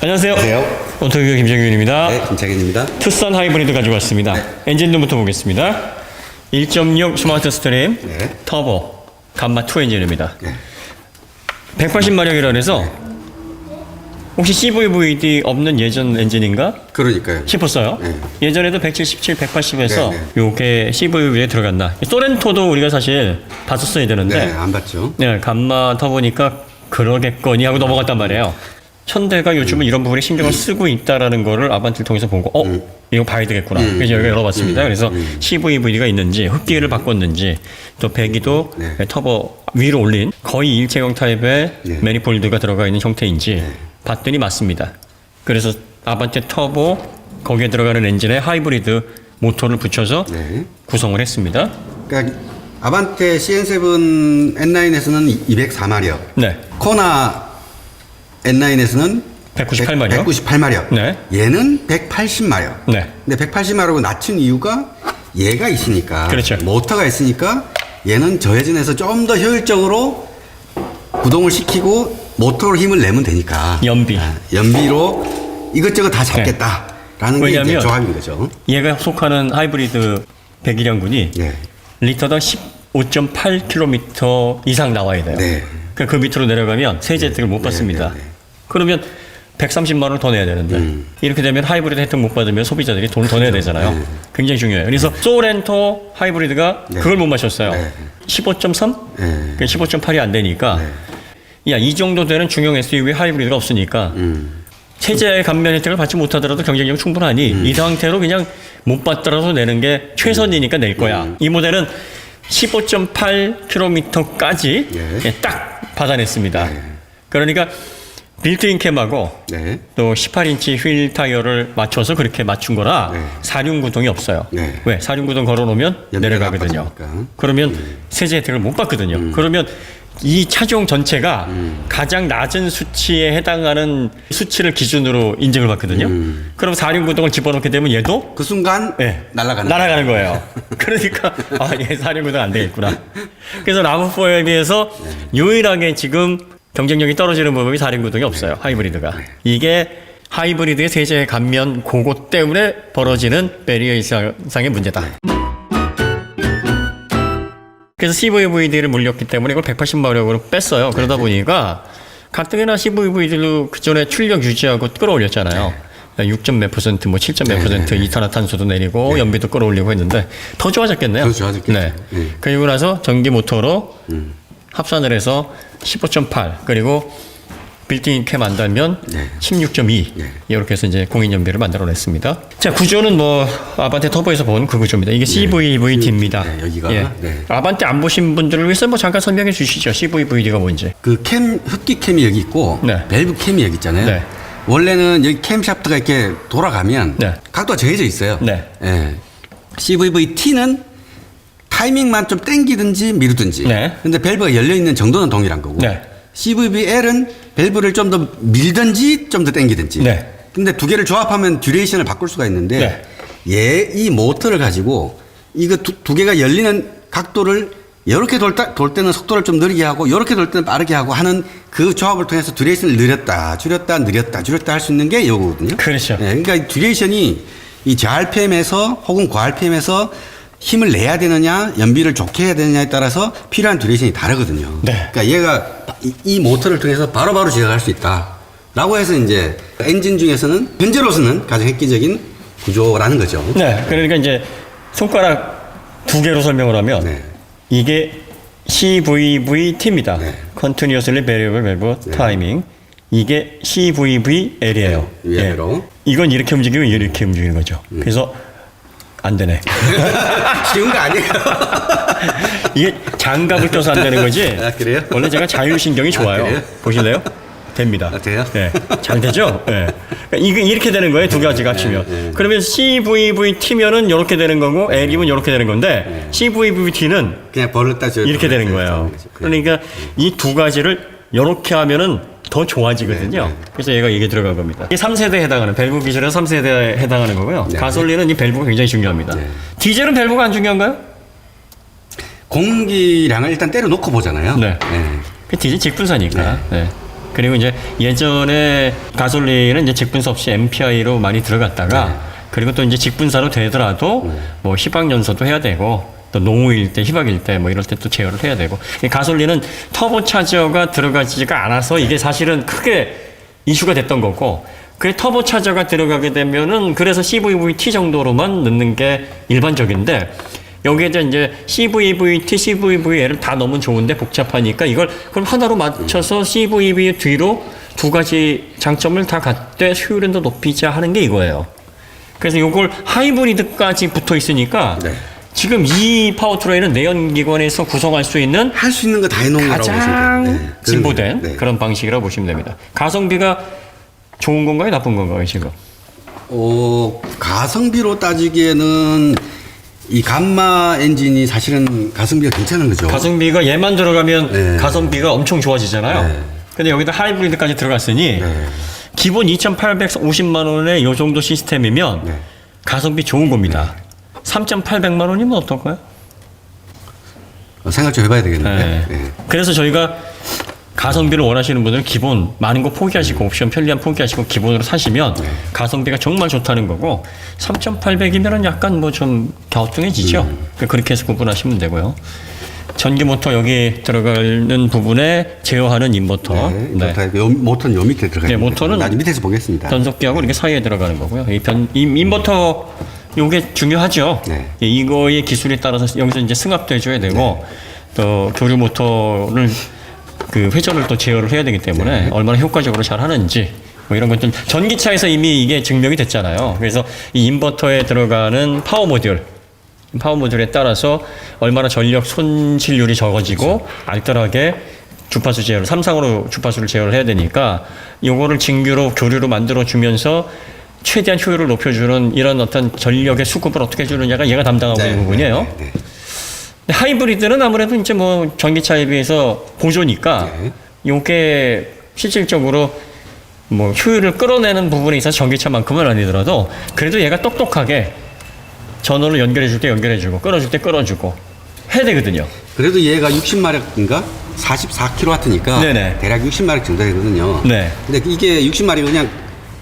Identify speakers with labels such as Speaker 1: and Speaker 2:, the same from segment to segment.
Speaker 1: 안녕하세요.
Speaker 2: 안녕하세요.
Speaker 1: 오토교 김정균입니다.
Speaker 2: 네, 김창현입니다.
Speaker 1: 투싼 하이브리드 가지고 왔습니다.
Speaker 2: 네.
Speaker 1: 엔진룸부터 보겠습니다. 1.6 스마트 스트림
Speaker 2: 네.
Speaker 1: 터보 감마 2 엔진입니다.
Speaker 2: 네.
Speaker 1: 180마력이라 해서 혹시 CVVD 없는 예전 엔진인가
Speaker 2: 그러니까요.
Speaker 1: 싶었어요.
Speaker 2: 네.
Speaker 1: 예전에도 177, 180에서
Speaker 2: 네,
Speaker 1: 요게 CVVD에 들어갔나. 소렌토도 우리가 사실 봤었어야 되는데
Speaker 2: 네, 안 봤죠.
Speaker 1: 네, 감마 터보니까 그러겠거니 하고 넘어갔단 말이에요. 현대가 요즘은 이런 부분에 신경을 쓰고 있다라는 거를 아반떼를 통해서 보고 이거 봐야 되겠구나. 그래서 여기가 열어봤습니다. 그래서 CVVD가 있는지 흡기를 바꿨는지 또 배기도
Speaker 2: 네.
Speaker 1: 터보 위로 올린 거의 일체형 타입의
Speaker 2: 네.
Speaker 1: 매니폴드가 들어가 있는 형태인지 봤더니 맞습니다. 그래서 아반떼 터보 거기에 들어가는 엔진에 하이브리드 모터를 붙여서
Speaker 2: 네.
Speaker 1: 구성을 했습니다.
Speaker 2: 그러니까 아반떼 CN7 N9에서는 204마력,
Speaker 1: 네.
Speaker 2: 코나 N9에서는
Speaker 1: 198마력.
Speaker 2: 198마력.
Speaker 1: 네.
Speaker 2: 얘는 180마력.
Speaker 1: 네.
Speaker 2: 근데 180마력을 낮춘 이유가 얘가 있으니까.
Speaker 1: 그렇죠.
Speaker 2: 모터가 있으니까 얘는 저회전에서 좀 더 효율적으로 구동을 시키고 모터로 힘을 내면 되니까.
Speaker 1: 연비.
Speaker 2: 연비로 이것저것 다 잡겠다라는 게 이제 조합인 거죠.
Speaker 1: 얘가 속하는 하이브리드 배기량분이
Speaker 2: 네.
Speaker 1: 리터당 15.8km 이상 나와야 돼요.
Speaker 2: 네.
Speaker 1: 그 밑으로 내려가면 세제 혜택을 못 받습니다.
Speaker 2: 네.
Speaker 1: 그러면 130만 원을 더 내야 되는데 이렇게 되면 하이브리드 혜택 못 받으면 소비자들이 돈을 더 내야 되잖아요.
Speaker 2: 네.
Speaker 1: 굉장히 중요해요. 그래서 소렌토 하이브리드가
Speaker 2: 네.
Speaker 1: 그걸 못 마셨어요.
Speaker 2: 네.
Speaker 1: 15.3?
Speaker 2: 네.
Speaker 1: 15.8이 안 되니까 야, 이 정도 되는 중형 SUV 하이브리드가 없으니까 세제 감면 혜택을 받지 못하더라도 경쟁력이 충분하니 이 상태로 그냥 못 받더라도 내는 게 최선이니까 낼 거야. 이 모델은 15.8km까지
Speaker 2: 네.
Speaker 1: 딱 받아냈습니다.
Speaker 2: 네.
Speaker 1: 그러니까 빌트인 캠하고
Speaker 2: 네.
Speaker 1: 또 18인치 휠 타이어를 맞춰서 그렇게 맞춘 거라
Speaker 2: 네.
Speaker 1: 사륜구동이 없어요.
Speaker 2: 네.
Speaker 1: 왜? 사륜구동 걸어놓으면
Speaker 2: 연비가
Speaker 1: 내려가거든요.
Speaker 2: 나빠지니까.
Speaker 1: 그러면 세제 혜택을 못 받거든요. 그러면 이 차종 전체가 가장 낮은 수치에 해당하는 수치를 기준으로 인증을 받거든요. 그럼 사륜구동을 집어넣게 되면 얘도
Speaker 2: 그 순간
Speaker 1: 네.
Speaker 2: 날아가는
Speaker 1: 거예요. 그러니까 얘 사륜구동 안 되겠구나. 그래서 라브4에 비해서 유일하게 지금 경쟁력이 떨어지는 부분이 사륜구동이 없어요. 하이브리드가. 이게 하이브리드의 세제 감면 그것 때문에 벌어지는 배리어 이상의 문제다. 그래서 CVVD를 물렸기 때문에 이걸 180마력으로 뺐어요. 그러다 보니까 가뜩이나 CVVD로 그 전에 출력 유지하고 끌어올렸잖아요. 6점 몇 %, 뭐 7점 몇 % 이산화탄소도 내리고 연비도 끌어올리고 했는데 더 좋아졌겠네요.
Speaker 2: 더 좋아졌겠죠.
Speaker 1: 네. 그리고 나서 전기 모터로 합산을 해서 15.8 그리고 빌트인 캠 안 달면 16.2 이렇게 해서 이제 공인 연비를 만들어냈습니다. 자, 구조는 뭐 아반떼 터보에서 본 그 구조입니다. 이게 CVVD입니다.
Speaker 2: 네, 여기가 네.
Speaker 1: 아반떼 안 보신 분들을 위해서 뭐 잠깐 설명해 주시죠. CVVD가 뭔지.
Speaker 2: 그 캠 흡기 캠이 여기 있고
Speaker 1: 네.
Speaker 2: 밸브 캠이 여기 있잖아요.
Speaker 1: 네.
Speaker 2: 원래는 여기 캠 샤프트가 이렇게 돌아가면
Speaker 1: 네.
Speaker 2: 각도가 정해져 있어요.
Speaker 1: 네.
Speaker 2: 예. CVVT는 타이밍만 좀 땡기든지 미루든지.
Speaker 1: 네.
Speaker 2: 근데 밸브가 열려 있는 정도는 동일한 거고.
Speaker 1: 네.
Speaker 2: CVVL은 밸브를 좀 더 밀든지 좀 더 땡기든지.
Speaker 1: 네.
Speaker 2: 근데 두 개를 조합하면 듀레이션을 바꿀 수가 있는데 이 모터를 가지고 이거 두 개가 열리는 각도를 이렇게 돌 때는 속도를 좀 느리게 하고 이렇게 돌 때는 빠르게 하고 하는 그 조합을 통해서 듀레이션을 늘렸다 줄였다 할 수 있는 게 이거거든요.
Speaker 1: 그렇죠.
Speaker 2: 네, 그러니까 이 듀레이션이 이 저RPM에서 혹은 고RPM에서 힘을 내야 되느냐 연비를 좋게 해야 되느냐에 따라서 필요한 듀레이션이 다르거든요.
Speaker 1: 네.
Speaker 2: 그러니까 얘가 이 모터를 통해서 바로바로 제어할 수 있다라고 해서 이제 엔진 중에서는 현재로서는 가장 획기적인 구조라는 거죠.
Speaker 1: 네. 그러니까 이제 손가락 두 개로 설명을 하면
Speaker 2: 네.
Speaker 1: 이게 CVVT입니다.
Speaker 2: 네.
Speaker 1: Continuously Variable Valve Timing. 이게 CVVL이에요.
Speaker 2: 위아래로.
Speaker 1: 이건 이렇게 움직이고 이렇게 움직이는 거죠. 그래서 안 되네.
Speaker 2: 쉬운 거 아니에요?
Speaker 1: 이게 장갑을 껴서 안 되는 거지.
Speaker 2: 아, 그래요?
Speaker 1: 원래 제가 자율신경이 좋아요.
Speaker 2: 그래요?
Speaker 1: 보실래요? 됩니다.
Speaker 2: 아, 돼요?
Speaker 1: 네. 잘 되죠? 네. 그러니까 이게 이렇게 되는 거예요. 두 가지가 합치면. 그러면 CVVT면은 이렇게 되는 거고 L이면 이렇게 되는 건데 CVVT는
Speaker 2: 그냥 벌렸다
Speaker 1: 이렇게 되는 거예요. 그러니까 이 두 가지를 이렇게 하면은 더 좋아지거든요. 그래서 얘가 이게 들어간 겁니다. 이게 3세대에 해당하는 밸브 기술에서 3세대에 해당하는 거고요. 가솔린은 이 밸브가 굉장히 중요합니다. 디젤은 밸브가 안 중요한가요?
Speaker 2: 공기량을 일단 때려 놓고 보잖아요.
Speaker 1: 네. 그 디젤 직분사니까. 네. 그리고 이제 예전에 가솔린은 이제 직분사 없이 MPI로 많이 들어갔다가 그리고 또 이제 직분사로 되더라도 뭐 희박연소도 해야 되고 또 농후일 때, 희박일 때 뭐 이럴 때 또 제어를 해야 되고 이 가솔린은 터보 차저가 들어가지가 않아서 이게 사실은 크게 이슈가 됐던 거고 그 터보 차저가 들어가게 되면은 그래서 CVVT 정도로만 넣는 게 일반적인데 여기에다 이제 CVVT, CVVL을 다 넣으면 좋은데 복잡하니까 이걸 그럼 하나로 맞춰서 CVV 뒤로 두 가지 장점을 다 갖되 효율은 더 높이자 하는 게 이거예요. 그래서 이걸 하이브리드까지 붙어 있으니까
Speaker 2: 네.
Speaker 1: 지금 이 파워트레인은 내연기관에서 구성할 수 있는
Speaker 2: 할 수 있는 거 다 해놓은 거라고
Speaker 1: 가장
Speaker 2: 보시면 돼요.
Speaker 1: 진보된
Speaker 2: 네.
Speaker 1: 그런 방식이라고 보시면 됩니다. 가성비가 좋은 건가요? 나쁜 건가요? 지금?
Speaker 2: 가성비로 따지기에는 이 감마 엔진이 사실은 가성비가 괜찮은 거죠.
Speaker 1: 가성비가 얘만 들어가면
Speaker 2: 네.
Speaker 1: 가성비가 엄청 좋아지잖아요.
Speaker 2: 네.
Speaker 1: 근데 여기다 하이브리드까지 들어갔으니
Speaker 2: 네.
Speaker 1: 기본 2,850만 원의 요 정도 시스템이면
Speaker 2: 네.
Speaker 1: 가성비 좋은 겁니다. 3,800만 원이면 어떨까요?
Speaker 2: 생각 좀 해봐야 되겠는데.
Speaker 1: 네.
Speaker 2: 네.
Speaker 1: 그래서 저희가 가성비를 원하시는 분들은 기본 많은 거 포기하시고 옵션 편리함 포기하시고 기본으로 사시면 가성비가 정말 좋다는 거고 3,800이면은 약간 뭐 좀 갸우뚱해지죠. 그렇게 해서 구분하시면 되고요. 전기 모터 여기 들어가는 부분에 제어하는 인버터.
Speaker 2: 네. 모터는 요 밑에 들어가
Speaker 1: 네,
Speaker 2: 있는
Speaker 1: 모터는
Speaker 2: 나중에 밑에서 보겠습니다.
Speaker 1: 변속기하고 이렇게 사이에 들어가는 거고요. 이 인버터 요게 중요하죠.
Speaker 2: 네.
Speaker 1: 이거의 기술에 따라서 여기서 이제 승합도 해줘야 되고 또 교류 모터를 그 회전을 또 제어를 해야 되기 때문에 얼마나 효과적으로 잘 하는지 뭐 이런 것들 전기차에서 이미 이게 증명이 됐잖아요. 그래서 이 인버터에 들어가는 파워 모듈에 따라서 얼마나 전력 손실률이 적어지고 알뜰하게 주파수 제어를 삼상으로 주파수를 제어를 해야 되니까 요거를 진규로 교류로 만들어 주면서 최대한 효율을 높여주는 이런 어떤 전력의 수급을 어떻게 해주느냐가 얘가 담당하고 있는 부분이에요.
Speaker 2: 네.
Speaker 1: 근데 하이브리드는 아무래도 이제 뭐 전기차에 비해서 보조니까
Speaker 2: 네.
Speaker 1: 요게 실질적으로 뭐 효율을 끌어내는 부분에 있어서 전기차만큼은 아니더라도 그래도 얘가 똑똑하게 전원을 연결해줄 때 연결해주고 끌어줄 때 끌어주고 해야 되거든요.
Speaker 2: 그래도 얘가 60마력인가 44kW니까
Speaker 1: 네네.
Speaker 2: 대략 60마력 정도 되거든요.
Speaker 1: 네.
Speaker 2: 근데 이게 60마력이 그냥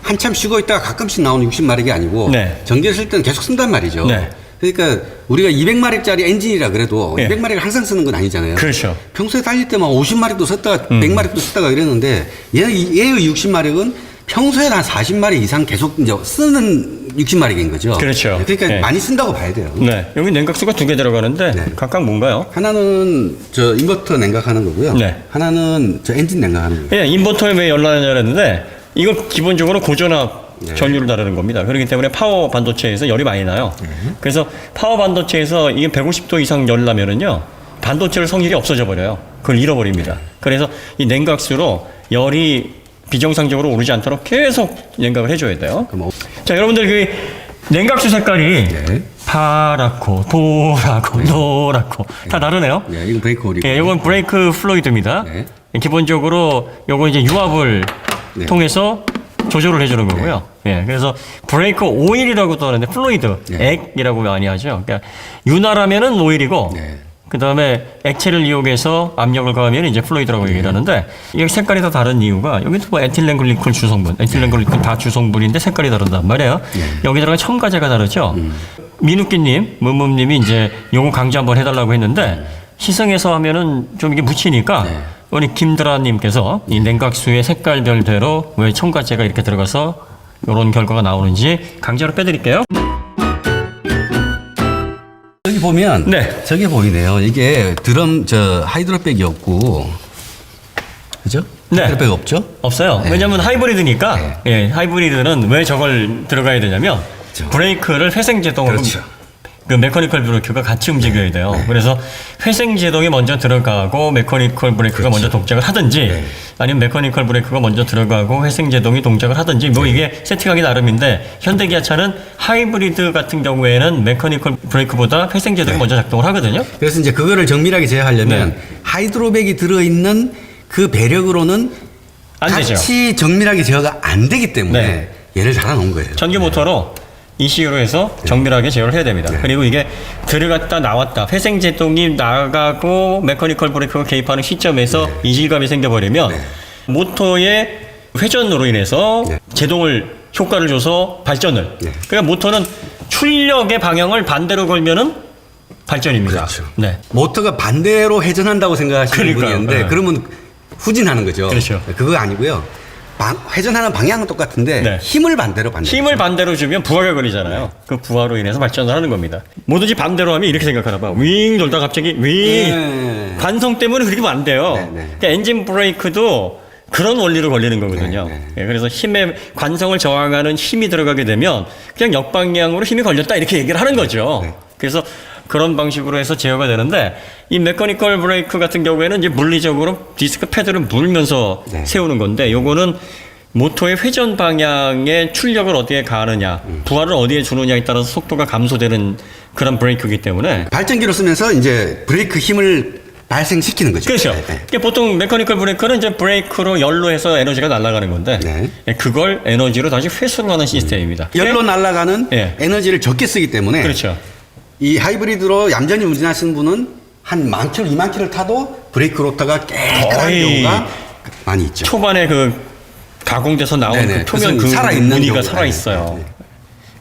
Speaker 2: 한참 쉬고 있다가 가끔씩 나오는 60마력이 아니고
Speaker 1: 네.
Speaker 2: 전기를 쓸 때는 계속 쓴단 말이죠.
Speaker 1: 네.
Speaker 2: 그러니까 우리가 200마력짜리 엔진이라 그래도
Speaker 1: 네.
Speaker 2: 200마력을 항상 쓰는 건 아니잖아요.
Speaker 1: 그렇죠.
Speaker 2: 평소에 달릴 때만 50마력도 썼다가 100마력도 썼다가 이랬는데 얘의 60마력은 평소에 한 40마력 이상 계속 이제 쓰는 60마력인 거죠.
Speaker 1: 그렇죠.
Speaker 2: 그러니까
Speaker 1: 네.
Speaker 2: 많이 쓴다고 봐야 돼요.
Speaker 1: 네. 여기 냉각수가 2개 들어가는데
Speaker 2: 네.
Speaker 1: 각각 뭔가요?
Speaker 2: 하나는 저 인버터 냉각하는 거고요.
Speaker 1: 네.
Speaker 2: 하나는 저 엔진 냉각하는 거예요.
Speaker 1: 예, 인버터에 왜 열나느냐 했는데 이거 기본적으로 고전압
Speaker 2: 네.
Speaker 1: 전류를 다루는 겁니다. 그렇기 때문에 파워 반도체에서 열이 많이 나요. 그래서 파워 반도체에서 이게 150도 이상 열 나면은요 반도체의 성질이 없어져 버려요. 그걸 잃어버립니다. 그래서 이 냉각수로 열이 비정상적으로 오르지 않도록 계속 냉각을 해줘야 돼요.
Speaker 2: 그럼
Speaker 1: 자, 여러분들 그 냉각수 색깔이
Speaker 2: 네.
Speaker 1: 파랗고 도랗고 노랗고 다 다르네요.
Speaker 2: 네, 이건 브레이크 오리고.
Speaker 1: 예, 이건 브레이크 플루이드입니다.
Speaker 2: 네.
Speaker 1: 기본적으로 요거 이제 유압을
Speaker 2: 네.
Speaker 1: 통해서 조절을 해주는 거고요. 예, 그래서 브레이크 오일이라고도 하는데 플루이드,
Speaker 2: 네.
Speaker 1: 액이라고 많이 하죠. 그러니까 윤활하면은 오일이고,
Speaker 2: 네.
Speaker 1: 그 다음에 액체를 이용해서 압력을 가하면 이제 플루이드라고 얘기를 하는데, 이게 색깔이 다 다른 이유가 여기도 뭐 에틸렌 글리콜 주성분, 에틸렌 글리콜 다 주성분인데 색깔이 다르단 말이에요. 여기 들어간 첨가제가 다르죠. 민욱기님, 문문님이 이제 요거 강조 한번 해달라고 했는데 시승해서 하면은 좀 이게 묻히니까. 우리 김드라님께서 이 냉각수의 색깔별대로 왜 첨가제가 이렇게 들어가서 이런 결과가 나오는지 강제로 빼드릴게요.
Speaker 2: 여기 보면
Speaker 1: 네.
Speaker 2: 저게 보이네요. 이게 드럼 저 하이드로백이었고, 그죠?
Speaker 1: 네.
Speaker 2: 하이드로백 없죠?
Speaker 1: 없어요.
Speaker 2: 네.
Speaker 1: 왜냐하면 하이브리드니까
Speaker 2: 네.
Speaker 1: 예, 하이브리드는 왜 저걸 들어가야 되냐면
Speaker 2: 그렇죠.
Speaker 1: 브레이크를 회생제동으로
Speaker 2: 그렇죠.
Speaker 1: 그 메커니컬 브레이크가 같이 움직여야 돼요. 그래서 회생제동이 먼저 들어가고 메커니컬 브레이크가 먼저 동작을 하든지 아니면 메커니컬 브레이크가 먼저 들어가고 회생제동이 동작을 하든지 뭐 이게 세팅하기 나름인데 현대기아차는 하이브리드 같은 경우에는 메커니컬 브레이크보다 회생제동이 먼저 작동을 하거든요.
Speaker 2: 그래서 이제 그거를 정밀하게 제어하려면
Speaker 1: 네.
Speaker 2: 하이드로백이 들어있는 그 배력으로는
Speaker 1: 안 되죠.
Speaker 2: 같이 정밀하게 제어가 안 되기 때문에
Speaker 1: 네.
Speaker 2: 얘를 달아놓은 거예요.
Speaker 1: 전기 모터로 ECU로 해서 정밀하게 제어를 해야 됩니다. 그리고 이게 들어갔다 나왔다 회생제동이 나가고 메커니컬 브레이크가 개입하는 시점에서 이질감이 생겨버리면 모터의 회전으로 인해서
Speaker 2: 네.
Speaker 1: 제동을 효과를 줘서 발전을.
Speaker 2: 네.
Speaker 1: 그러니까 모터는 출력의 방향을 반대로 걸면은 발전입니다.
Speaker 2: 그렇죠.
Speaker 1: 네.
Speaker 2: 모터가 반대로 회전한다고 생각하시는
Speaker 1: 그러니까요.
Speaker 2: 분이 있는데
Speaker 1: 네.
Speaker 2: 그러면 후진하는 거죠.
Speaker 1: 그렇죠.
Speaker 2: 그거 아니고요. 회전하는 방향은 똑같은데
Speaker 1: 네.
Speaker 2: 힘을 반대로 받는
Speaker 1: 힘을 반대로 주면 부하가 걸리잖아요. 그 부하로 인해서 발전을 하는 겁니다. 뭐든지 반대로 하면 이렇게 생각하나 봐. 윙 돌다 갑자기 윙.
Speaker 2: 네.
Speaker 1: 관성 때문에 그렇게 하면 안 돼요.
Speaker 2: 네, 네.
Speaker 1: 그러니까 엔진 브레이크도 그런 원리로 걸리는 거거든요.
Speaker 2: 네,
Speaker 1: 예, 그래서 힘의 관성을 저항하는 힘이 들어가게 되면 그냥 역방향으로 힘이 걸렸다 이렇게 얘기를 하는 거죠.
Speaker 2: 네.
Speaker 1: 그래서 그런 방식으로 해서 제어가 되는데 이 메커니컬 브레이크 같은 경우에는 이제 물리적으로 디스크 패드를 물면서
Speaker 2: 네.
Speaker 1: 세우는 건데 요거는 모터의 회전 방향의 출력을 어디에 가하느냐, 부하를 어디에 주느냐에 따라서 속도가 감소되는 그런 브레이크이기 때문에
Speaker 2: 발전기로 쓰면서 이제 브레이크 힘을 발생시키는 거죠.
Speaker 1: 그렇죠.
Speaker 2: 네, 네.
Speaker 1: 그러니까 보통 메커니컬 브레이크는 이제 브레이크로 열로 해서 에너지가 날아가는 건데
Speaker 2: 네.
Speaker 1: 그걸 에너지로 다시 회수를 하는 시스템입니다.
Speaker 2: 열로 날아가는
Speaker 1: 예.
Speaker 2: 에너지를 적게 쓰기 때문에
Speaker 1: 그렇죠.
Speaker 2: 이 하이브리드로 얌전히 운전하시는 분은 한 10,000km, 20,000km를 타도 브레이크 로터가 깨끗한
Speaker 1: 거의
Speaker 2: 경우가 많이 있죠.
Speaker 1: 초반에 그 가공돼서 나온
Speaker 2: 네네.
Speaker 1: 그 표면 그
Speaker 2: 무슨 살아있는
Speaker 1: 무늬가
Speaker 2: 경우가
Speaker 1: 살아 있어요.
Speaker 2: 네.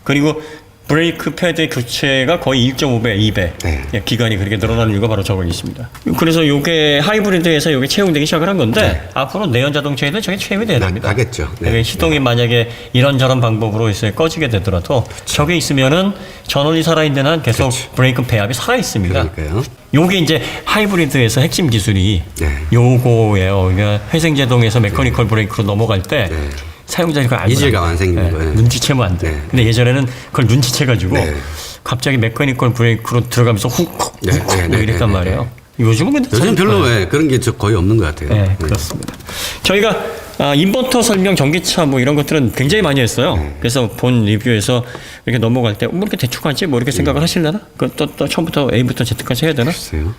Speaker 1: 그리고 브레이크 패드 교체가 거의 1.5배, 2배
Speaker 2: 네.
Speaker 1: 기간이 그렇게 늘어나는 이유가 바로 저거 있습니다. 그래서 이게 하이브리드에서 이게 채용되기 시작을 한 건데
Speaker 2: 네.
Speaker 1: 앞으로 내연 자동차에도 저게 채용이 돼야 됩니다.
Speaker 2: 나겠죠. 네.
Speaker 1: 이게 시동이 만약에 이런저런 방법으로 있어요 꺼지게 되더라도 저게 있으면은 전원이 살아있는 한 계속 브레이크 배합이 살아 있습니다.
Speaker 2: 그러니까요.
Speaker 1: 요게 이제 하이브리드에서 핵심 기술이
Speaker 2: 네.
Speaker 1: 요거예요. 그러니까 회생제동에서 메커니컬 브레이크로 넘어갈 때
Speaker 2: 네.
Speaker 1: 사용자가 그걸 알고
Speaker 2: 이질감 안 생기는
Speaker 1: 네,
Speaker 2: 거예요.
Speaker 1: 눈치채면 안 돼.
Speaker 2: 네.
Speaker 1: 근데 예전에는 그걸 눈치채가지고
Speaker 2: 네.
Speaker 1: 갑자기 메커니컬 브레이크로 들어가면서 훅
Speaker 2: 네, 네, 네,
Speaker 1: 이랬단
Speaker 2: 네,
Speaker 1: 말이에요. 요즘은 근데
Speaker 2: 요즘
Speaker 1: 사실
Speaker 2: 별로
Speaker 1: 그거예요.
Speaker 2: 예, 그런 게 거의 없는 것 같아요.
Speaker 1: 네, 그렇습니다. 저희가 인버터 설명, 전기차 뭐 이런 것들은 굉장히 많이 했어요.
Speaker 2: 네.
Speaker 1: 그래서 본 리뷰에서 이렇게 넘어갈 때 뭐 이렇게 대충 하지? 뭐 이렇게 생각을 하시려나? 또 처음부터 A부터 Z까지 해야 되나?
Speaker 2: 글쎄요.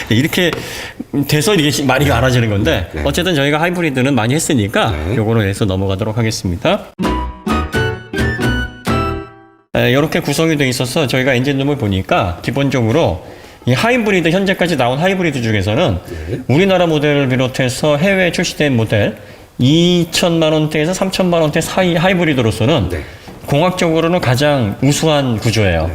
Speaker 1: 이렇게 돼서 이게 말이 많아지는 건데
Speaker 2: 네.
Speaker 1: 어쨌든 저희가 하이브리드는 많이 했으니까
Speaker 2: 네.
Speaker 1: 요거로 해서 넘어가도록 하겠습니다. 이렇게 구성이 되어 있어서 저희가 엔진룸을 보니까 기본적으로 이 하이브리드 현재까지 나온 하이브리드 중에서는
Speaker 2: 네.
Speaker 1: 우리나라 모델을 비롯해서 해외에 출시된 모델 2천만 원대에서 3천만 원대 사이 하이브리드로서는
Speaker 2: 네.
Speaker 1: 공학적으로는 가장 우수한 구조예요.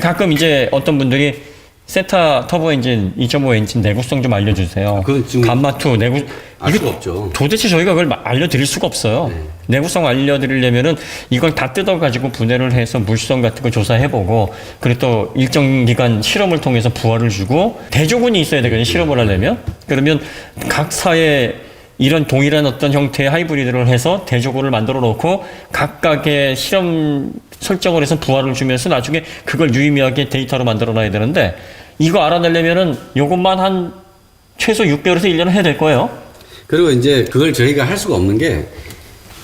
Speaker 1: 가끔 이제 어떤 분들이 세타 터보 엔진 2.5 엔진 내구성 좀 알려주세요.
Speaker 2: 그건 지금
Speaker 1: 감마2 내구
Speaker 2: 알
Speaker 1: 이거
Speaker 2: 수가 없죠.
Speaker 1: 도대체 저희가 그걸 알려드릴 수가 없어요.
Speaker 2: 네.
Speaker 1: 내구성 알려드리려면은 이걸 다 뜯어가지고 분해를 해서 물성 같은 거 조사해보고 그리고 또 일정 기간 실험을 통해서 부하를 주고 대조군이 있어야 되거든요. 실험을 하려면. 그러면 각 사의 이런 동일한 어떤 형태의 하이브리드를 해서 대조군을 만들어 놓고 각각의 실험 설정을 해서 부하를 주면서 나중에 그걸 유의미하게 데이터로 만들어 놔야 되는데 이거 알아내려면은 요것만 한 최소 6개월에서 1년은 해야 될 거예요.
Speaker 2: 그리고 이제 그걸 저희가 할 수가 없는 게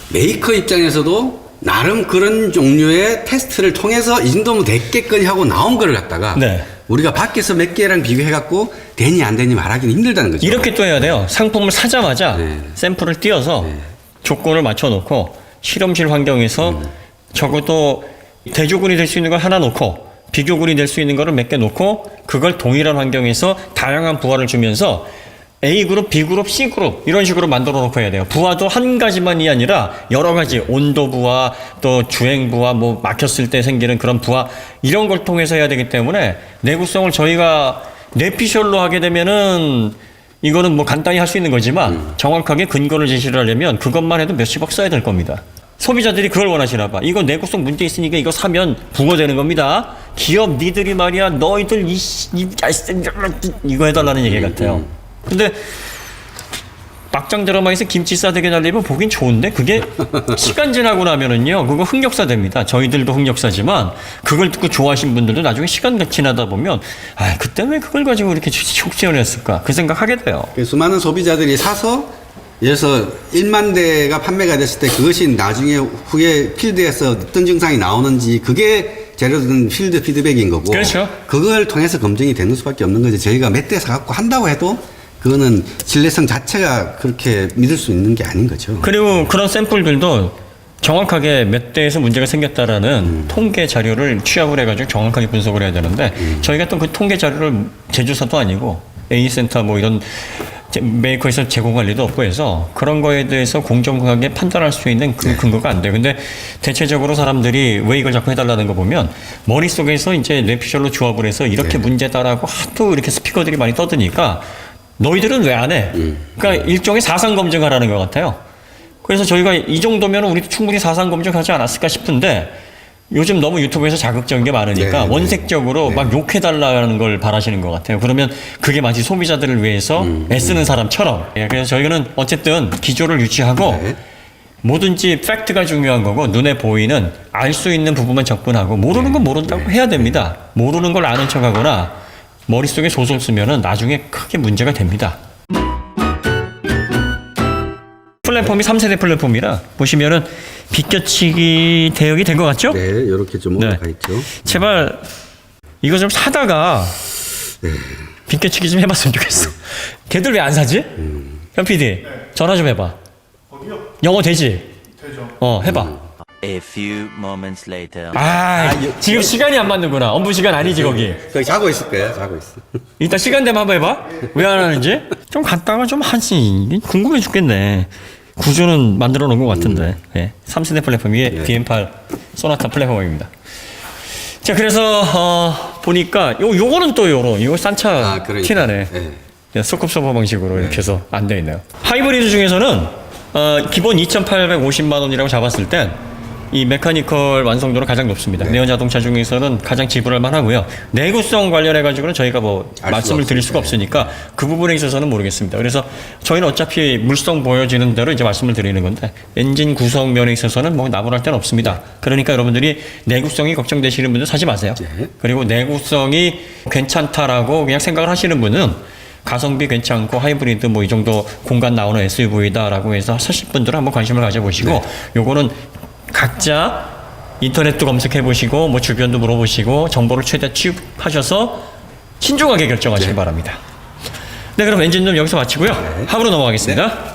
Speaker 2: 메이커 입장에서도 나름 그런 종류의 테스트를 통해서 이 정도면 됐겠거니 하고 나온 거를 갖다가
Speaker 1: 네.
Speaker 2: 우리가 밖에서 몇 개랑 비교해갖고 되니 안 되니 말하기는 힘들다는 거죠.
Speaker 1: 이렇게 또 해야 돼요. 상품을 사자마자
Speaker 2: 네.
Speaker 1: 샘플을 띄워서
Speaker 2: 네.
Speaker 1: 조건을 맞춰놓고 실험실 환경에서 적어도 대조군이 될 수 있는 걸 하나 놓고 비교군이 될 수 있는 거를 몇 개 놓고 그걸 동일한 환경에서 다양한 부하를 주면서 A그룹, B그룹, C그룹 이런 식으로 만들어 놓고 해야 돼요. 부하도 한 가지만이 아니라 여러 가지 온도 부하, 또 주행 부하, 뭐 막혔을 때 생기는 그런 부하 이런 걸 통해서 해야 되기 때문에 내구성을 저희가 뇌피셜로 하게 되면은 이거는 뭐 간단히 할 수 있는 거지만 정확하게 근거를 제시를 하려면 그것만 해도 몇십억 써야 될 겁니다. 소비자들이 그걸 원하시나 봐. 이거 내구성 문제 있으니까 이거 사면 부거되는 겁니다. 기업 니들이 말이야 너희들 이거 해달라는 얘기 같아요. 근데 막장 드라마에서 김치 싸대기 날리면 보긴 좋은데 그게 시간 지나고 나면은요 그거 흑역사 됩니다. 저희들도 흑역사지만 그걸 듣고 좋아하신 분들도 나중에 시간 지나다 보면 아 그때 왜 그걸 가지고 이렇게 촉지연했을까 그 생각하게 돼요.
Speaker 2: 수많은 소비자들이 사서 예를 들어서 1만 대가 판매가 됐을 때 그것이 나중에 후에 필드에서 어떤 증상이 나오는지 그게 재료든 필드 피드백인 거고
Speaker 1: 그렇죠.
Speaker 2: 그걸 통해서 검증이 되는 수밖에 없는 거지. 저희가 몇 대 사갖고 한다고 해도 그거는 신뢰성 자체가 그렇게 믿을 수 있는 게 아닌 거죠.
Speaker 1: 그리고 그런 샘플들도 정확하게 몇 대에서 문제가 생겼다라는 통계 자료를 취합을 해가지고 정확하게 분석을 해야 되는데 저희가 또 그 통계 자료를 제조사도 아니고 A센터 뭐 이런 메이커에서 제공할 리도 없고 해서 그런 거에 대해서 공정하게 판단할 수 있는 그 근거가 안 돼요. 근데 대체적으로 사람들이 왜 이걸 자꾸 해달라는 거 보면 머릿속에서 이제 뇌피셜로 조합을 해서 이렇게 문제다라고 하도 이렇게 스피커들이 많이 떠드니까 너희들은 왜 안 해? 그러니까 일종의 사상 검증하라는 것 같아요. 그래서 저희가 이 정도면 우리도 충분히 사상 검증하지 않았을까 싶은데 요즘 너무 유튜브에서 자극적인 게 많으니까 원색적으로 막 욕해달라는 걸 바라시는 것 같아요. 그러면 그게 마치 소비자들을 위해서 애쓰는 사람처럼. 예, 그래서 저희는 어쨌든 기조를 유지하고 뭐든지 팩트가 중요한 거고 눈에 보이는 알 수 있는 부분만 접근하고 모르는 건 모른다고 해야 됩니다. 모르는 걸 아는 척하거나 머릿속에 소설 쓰면은 나중에 크게 문제가 됩니다. 플랫폼이 3세대 플랫폼이라 보시면은 비껴치기 대역이 된 것 같죠?
Speaker 2: 네, 이렇게 좀 올라가 있죠.
Speaker 1: 제발 이거 좀 사다가 비껴치기 좀 해봤으면 좋겠어. 걔들 왜 안 사지? 현 PD 전화 좀 해봐.
Speaker 3: 거기요?
Speaker 1: 영어 되지?
Speaker 3: 되죠.
Speaker 1: 해봐.
Speaker 4: A few moments later.
Speaker 1: 지금 시간이 안 맞는구나. 업무 시간 아니지 거기.
Speaker 2: 거기 자고 있을 거예요. 자고 있어.
Speaker 1: 이따 시간 되면 한번 해봐. 왜 안 하는지? 좀 갔다가 좀 하지. 궁금해 죽겠네. 구조는 만들어 놓은 것 같은데. 3세대 플랫폼 위에 BM8 소나타 플랫폼입니다. 자, 그래서 보니까 요거는 또 요거 싼차
Speaker 2: 그러니까.
Speaker 1: 티나네. 소컵 서버 방식으로 이렇게 해서 안 되어 있네요. 하이브리드 중에서는 기본 2,850만 원이라고 잡았을 땐 이 메카니컬 완성도는 가장 높습니다. 네온 자동차 중에서는 가장 지불할 만하고요. 내구성 관련해 가지고는 저희가 뭐 말씀을 드릴 수가 없으니까 그 부분에 있어서는 모르겠습니다. 그래서 저희는 어차피 물성 보여지는 대로 이제 말씀을 드리는 건데 엔진 구성 면에 있어서는 뭐 나무랄 데는 없습니다. 그러니까 여러분들이 내구성이 걱정되시는 분들 사지 마세요. 그리고 내구성이 괜찮다라고 그냥 생각을 하시는 분은 가성비 괜찮고 하이브리드 뭐 이 정도 공간 나오는 SUV다라고 해서 사실 분들은 한번 관심을 가져보시고 요거는 각자 인터넷도 검색해 보시고 뭐 주변도 물어보시고 정보를 최대 취합하셔서 신중하게 결정하시기 바랍니다. 네, 그럼 엔진룸 여기서 마치고요. 합으로 넘어가겠습니다.